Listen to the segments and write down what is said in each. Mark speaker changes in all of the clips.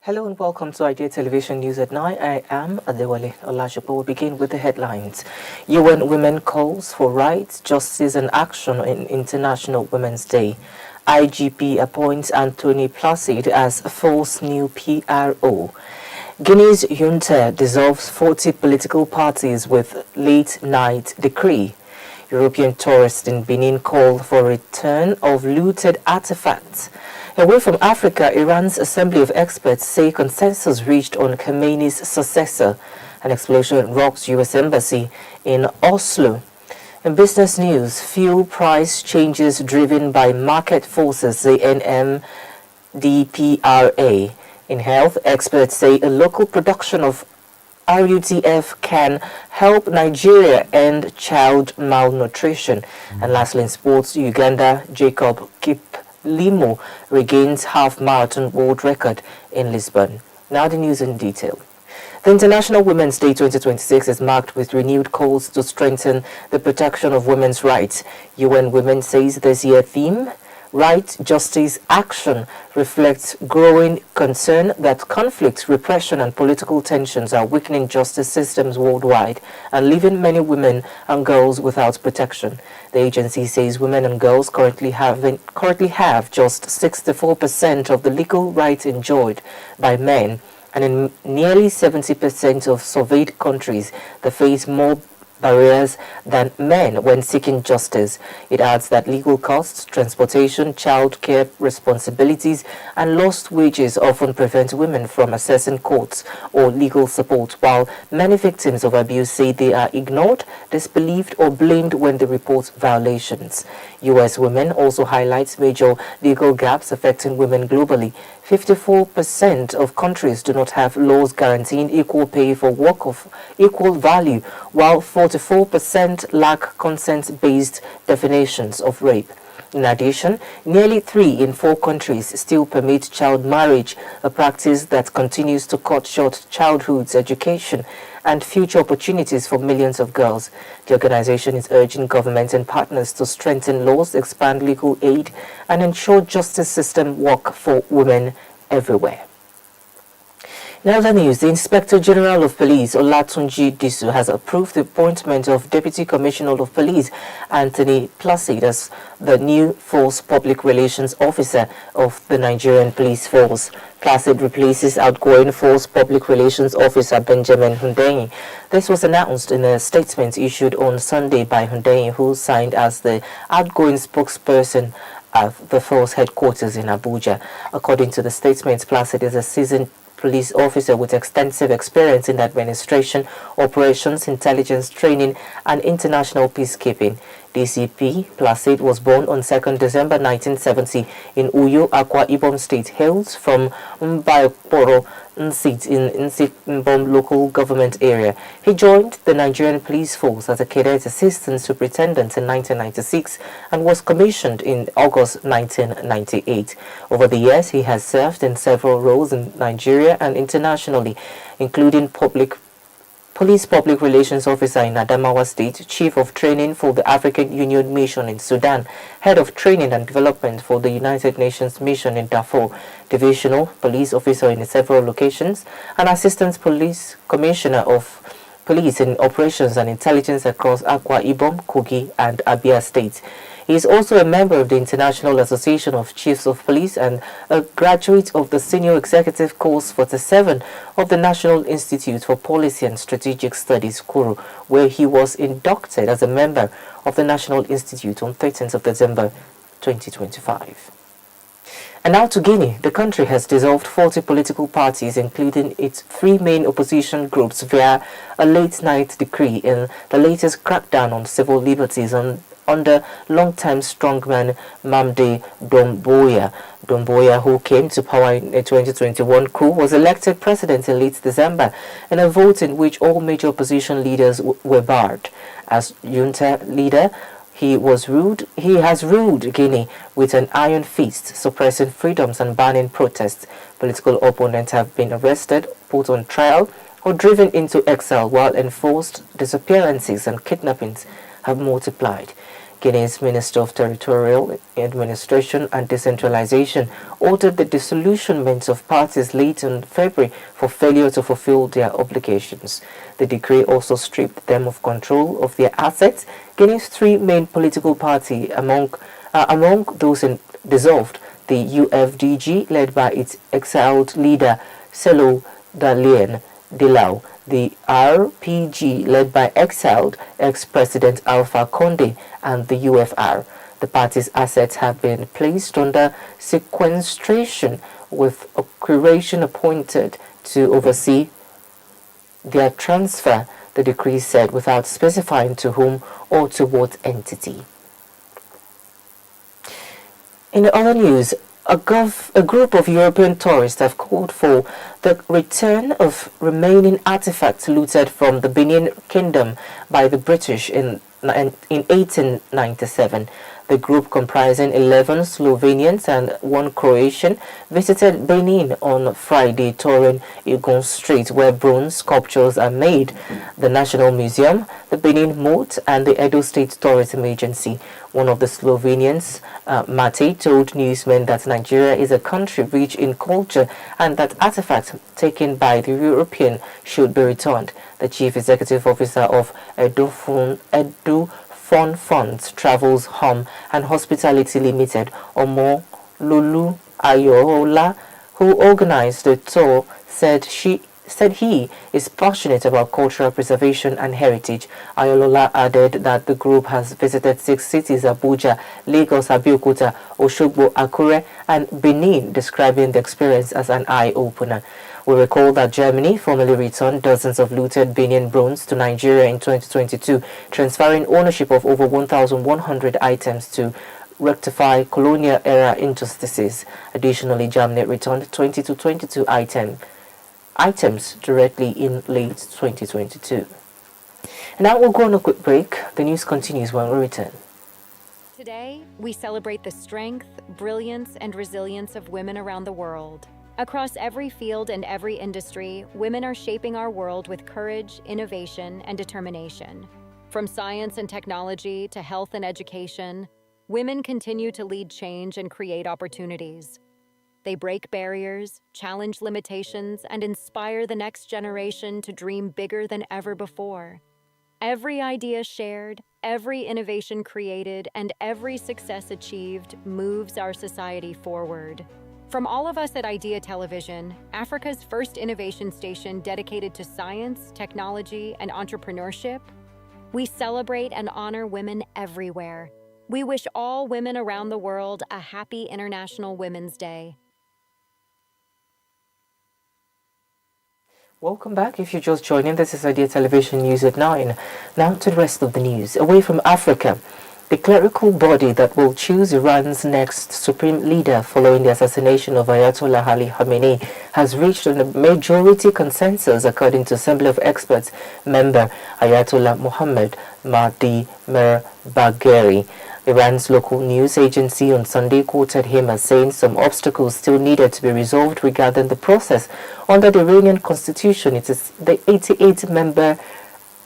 Speaker 1: Hello and welcome to Idea Television News at 9. I am Adewale Olajupo. We'll begin with the headlines. UN Women calls for rights, justice and action on International Women's Day. IGP appoints Anthony Placid as false new PRO. Guinea's junta dissolves 40 political parties with late-night decree. European tourists in Benin call for return of looted artifacts. Away from Africa, Iran's Assembly of Experts say consensus reached on KHAMENEI'S successor. An explosion rocks U.S. Embassy in Oslo. In business news, fuel price changes driven by market forces, say NMDPRA. In health, experts say a local production of RUTF can help Nigeria end child malnutrition. And lastly, in sports, Uganda Jacob KIPLIMO regains half-marathon world record in Lisbon. Now the news in detail. The International Women's Day 2026 is marked with renewed calls to strengthen the protection of women's rights. UN Women says this year's theme, Right, Justice, Action, reflects growing concern that conflict, repression and political tensions are weakening justice systems worldwide and leaving many women and girls without protection. The agency says women and girls currently have just 64% of the legal rights enjoyed by men, and in nearly 70% of surveyed countries they face more barriers than men when seeking justice. It adds that legal costs, transportation, child care responsibilities and lost wages often prevent women from accessing courts or legal support, while many victims of abuse say they are ignored, disbelieved or blamed when they report violations. U.S. Women also highlights major legal gaps affecting women globally. 54% of countries do not have laws guaranteeing equal pay for work of equal value, while 44% lack consent-based definitions of rape. In addition, nearly 3 in 4 countries still permit child marriage, a practice that continues to cut short childhood's education and future opportunities for millions of girls. The organization is urging governments and partners to strengthen laws, expand legal aid, and ensure justice system work for women everywhere. In other news, the Inspector General of Police, Olatunji Disu, has approved the appointment of Deputy Commissioner of Police, Anthony Placid, as the new Force Public Relations Officer of the Nigerian Police Force. Placid replaces outgoing Force Public Relations Officer Benjamin Hundeyin. This was announced in a statement issued on Sunday by Hundeyin, who signed as the outgoing spokesperson at the Force headquarters in Abuja. According to the statement, Placid is a seasoned police officer with extensive experience in administration, operations, intelligence, training, and international peacekeeping. DCP Placid was born on 2nd December 1970 in Uyo, Akwa Ibom State, hails from Mbayokporo seat in Nsimbom local government area. He joined the Nigerian Police Force as a cadet assistant superintendent in 1996 and was commissioned in August 1998. Over the years, he has served in several roles in Nigeria and internationally, including Police Public Relations Officer in Adamawa State, Chief of Training for the African Union Mission in Sudan, Head of Training and Development for the United Nations Mission in Darfur, Divisional Police Officer in several locations, and Assistant Police Commissioner of Police in Operations and Intelligence across Akwa Ibom, Kogi, and Abia states. He is also a member of the International Association of Chiefs of Police and a graduate of the Senior Executive Course 47 of the National Institute for Policy and Strategic Studies, Kuru, where he was inducted as a member of the National Institute on 13th of December 2025. And now to Guinea. The country has dissolved 40 political parties, including its 3 main opposition groups, via a late-night decree in the latest crackdown on civil liberties under long-time strongman Mamdi Doumbouya. Doumbouya, who came to power in a 2021 coup, was elected president in late December in a vote in which all major opposition leaders were barred. As junta leader, he has ruled Guinea with an iron fist, suppressing freedoms and banning protests. Political opponents have been arrested, put on trial, or driven into exile, while enforced disappearances and kidnappings have multiplied. Guinea's Minister of Territorial Administration and Decentralization ordered the disillusionment of parties late in February for failure to fulfill their obligations. The decree also stripped them of control of their assets. Guinea's three main political parties, among those dissolved, the UFDG, led by its exiled leader Selo Dalien Dilau, the RPG, led by exiled ex-president Alpha Conde, and the UFR. The party's assets have been placed under sequestration, with a curation appointed to oversee their transfer, the decree said, without specifying to whom or to what entity. In the other news, a group of European tourists have called for the return of remaining artifacts looted from the Benin Kingdom by the British in 1897. The group, comprising 11 Slovenians and 1 Croatian, visited Benin on Friday, touring Igon Street, where bronze sculptures are made, the National Museum, the Benin Moat, and the Edo State Tourism Agency. One of the Slovenians, Mate, told newsmen that Nigeria is a country rich in culture and that artifacts taken by the European should be returned. The chief executive officer of Edo Fund Funds, Travels, Home and Hospitality Limited, Omo Lulu Ayola, who organized the tour, said he is passionate about cultural preservation and heritage. Ayolola added that the group has visited 6 cities: Abuja, Lagos, Abeokuta, Oshogbo, Akure, and Benin, describing the experience as an eye-opener. We recall that Germany formally returned dozens of looted Benin bronze to Nigeria in 2022, transferring ownership of over 1,100 items to rectify colonial-era injustices. Additionally, Germany returned 20 to 22 items directly in late 2022. And now we'll go on a quick break. The news continues when we return.
Speaker 2: Today, we celebrate the strength, brilliance, and resilience of women around the world. Across every field and every industry, women are shaping our world with courage, innovation, and determination. From science and technology to health and education, women continue to lead change and create opportunities. They break barriers, challenge limitations, and inspire the next generation to dream bigger than ever before. Every idea shared, every innovation created, and every success achieved moves our society forward. From all of us at Idea Television, Africa's first innovation station dedicated to science, technology, and entrepreneurship, we celebrate and honor women everywhere. We wish all women around the world a happy International Women's Day.
Speaker 1: Welcome back. If you're just joining, this is Idea Television News at 9. Now to the rest of the news. Away from Africa, the clerical body that will choose Iran's next supreme leader following the assassination of Ayatollah Ali Khamenei has reached a majority consensus, according to Assembly of Experts member Ayatollah Mohammad Mahdi Mirbagheri. Iran's local news agency on Sunday quoted him as saying some obstacles still needed to be resolved regarding the process. Under the Iranian constitution, it is the 88-member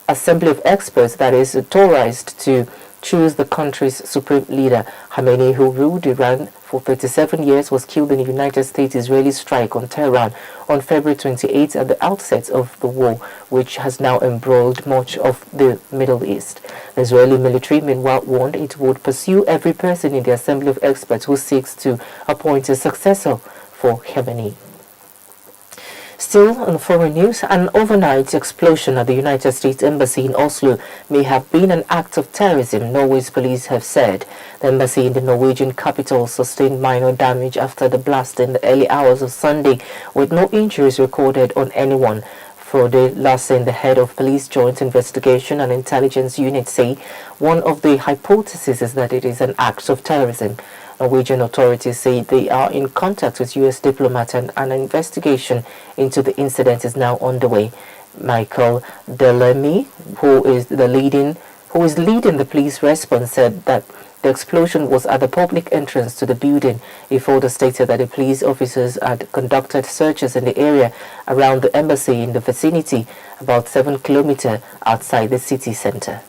Speaker 1: Assembly of Experts that is authorized to choose the country's supreme leader. Khamenei, who ruled Iran for 37 years, was killed in the United States-Israeli strike on Tehran on February 28 at the outset of the war, which has now embroiled much of the Middle East. The Israeli military, meanwhile, warned it would pursue every person in the Assembly of Experts who seeks to appoint a successor for Khamenei. Still on foreign news, an overnight explosion at the United States Embassy in Oslo may have been an act of terrorism, Norway's police have said. The embassy in the Norwegian capital sustained minor damage after the blast in the early hours of Sunday, with no injuries recorded on anyone. Frode Larsen, the head of Police Joint Investigation and Intelligence Unit, say one of the hypotheses is that it is an act of terrorism. Norwegian authorities say they are in contact with U.S. diplomats and an investigation into the incident is now underway. Michael Delemy, who is leading the police response, said that the explosion was at the public entrance to the building. He further stated that the police officers had conducted searches in the area around the embassy in the vicinity, about 7 kilometers outside the city center.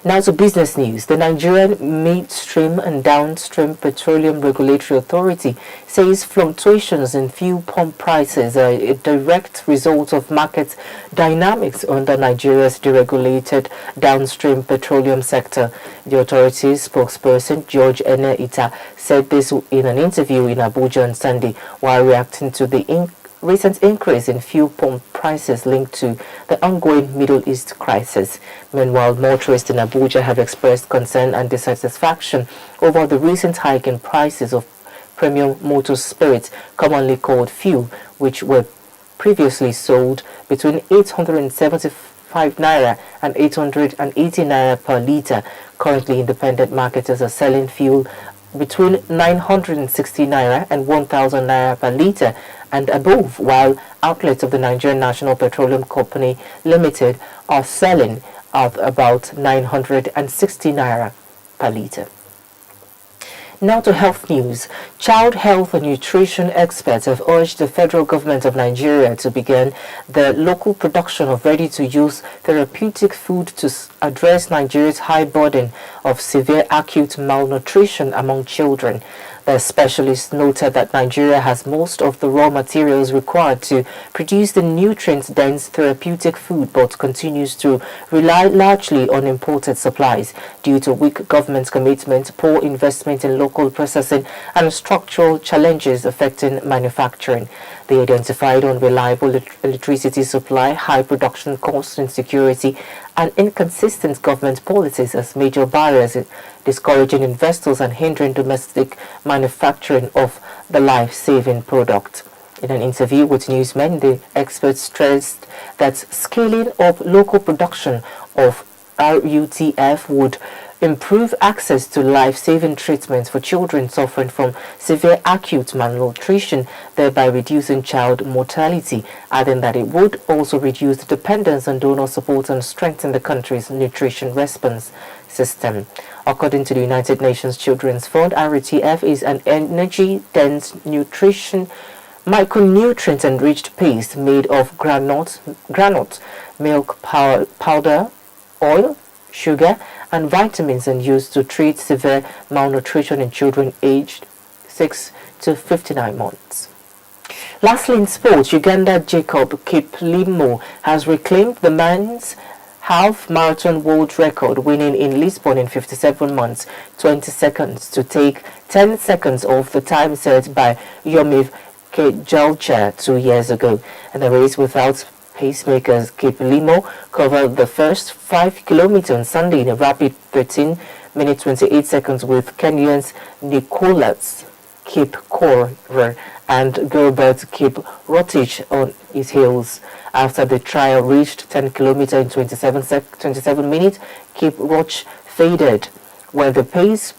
Speaker 1: Now to business news. The Nigerian Midstream and Downstream Petroleum Regulatory Authority says fluctuations in fuel pump prices are a direct result of market dynamics under Nigeria's deregulated downstream petroleum sector. The authority's spokesperson, George Ene-Ita, said this in an interview in Abuja on Sunday while reacting to the recent increase in fuel pump prices linked to the ongoing Middle East crisis. Meanwhile, motorists in Abuja have expressed concern and dissatisfaction over the recent hike in prices of premium motor spirits, commonly called fuel, which were previously sold between 875 naira and 880 naira per litre. Currently, independent marketers are selling fuel between 960 naira and 1,000 naira per litre and above, while outlets of the Nigerian National Petroleum Company Limited are selling at about 960 naira per litre. Now to health news. Child health and nutrition experts have urged the federal government of Nigeria to begin the local production of ready-to-use therapeutic food to address Nigeria's high burden of severe acute malnutrition among children. The specialist noted that Nigeria has most of the raw materials required to produce the nutrient-dense therapeutic food, but continues to rely largely on imported supplies due to weak government commitment, poor investment in local processing, and structural challenges affecting manufacturing. They identified unreliable electricity supply, high production costs, insecurity, and inconsistent government policies as major barriers, discouraging investors and hindering domestic manufacturing of the life-saving product. In an interview with newsmen, the experts stressed that scaling up local production of RUTF would improve access to life-saving treatments for children suffering from severe acute malnutrition, thereby reducing child mortality, adding that it would also reduce the dependence on donor support and strengthen the country's nutrition response system. According to the United Nations Children's Fund, RUTF is an energy-dense nutrition micronutrient-enriched paste made of granite, milk powder, oil, sugar, and vitamins, and used to treat severe malnutrition in children aged 6 to 59 months. Lastly, in sports, Uganda Jacob KIPLIMO has reclaimed the men's half marathon world record, winning in Lisbon in 57 months 20 seconds to take 10 seconds off the time set by Yomiv Kejalcha 2 years ago. And the race without pacemakers, KIPLIMO covered the first 5 kilometers on Sunday in a rapid 13 minutes 28 seconds with Kenyans Nicholas Kipkorir and Gilbert Kiprotich on his heels. After the trial reached 10 kilometers in 27 minutes, Kiprotich faded when the pace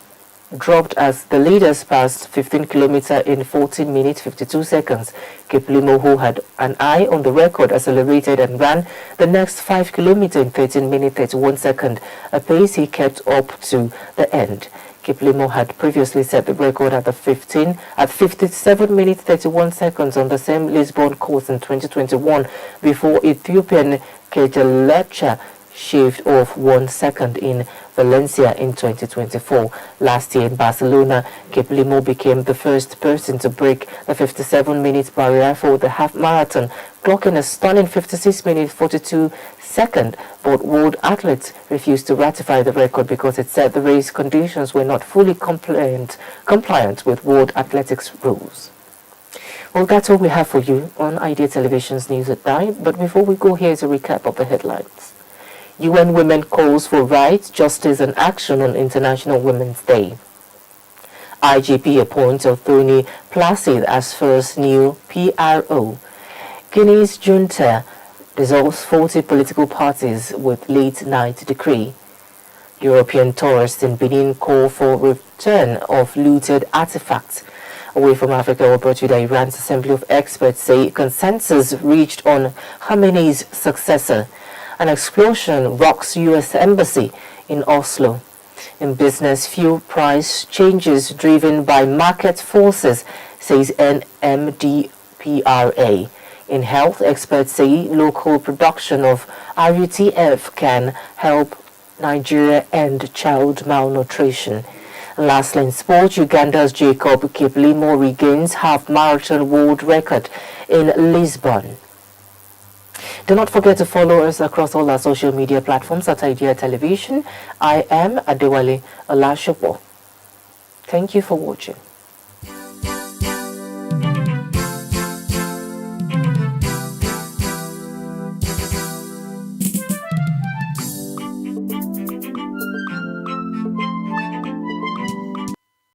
Speaker 1: dropped as the leaders passed 15 kilometers in 14 minutes 52 seconds. KIPLIMO, who had an eye on the record, accelerated and ran the next 5 kilometers in 13 minutes 31 seconds, a pace he kept up to the end. KIPLIMO had previously set the record at 57 minutes 31 seconds on the same Lisbon course in 2021 before Ethiopian Kejalcha shaved off 1 second in Valencia in 2024. Last year in Barcelona, KIPLIMO became the first person to break the 57 minutes barrier for the half marathon, clocking a stunning 56 minutes 42 seconds, but world athletes refused to ratify the record because it said the race conditions were not fully compliant with World Athletics rules. Well, that's all we have for you on Idea Television's News at 9, but before we go, here's a recap of the headlines. UN Women calls for rights, justice and action on International Women's Day. IGP appoints Anthony PLACID as first new PRO. Guinea's JUNTA dissolves 40 political parties with late-night decree. European tourists in Benin call for return of looted artifacts. Away from Africa, we're brought to you that Iran's Assembly of Experts say consensus reached on KHAMENEI'S successor. An explosion rocks U.S. Embassy in Oslo. In business, fuel price changes driven by market forces, says NMDPRA. In health, experts say local production of RUTF can help Nigeria End Child Malnutrition. Lastly, in sport, Uganda's Jacob KIPLIMO regains half-marathon world record in Lisbon. Do not forget to follow us across all our social media platforms at Idea Television. I am Adewale Olashopo. Thank you for watching.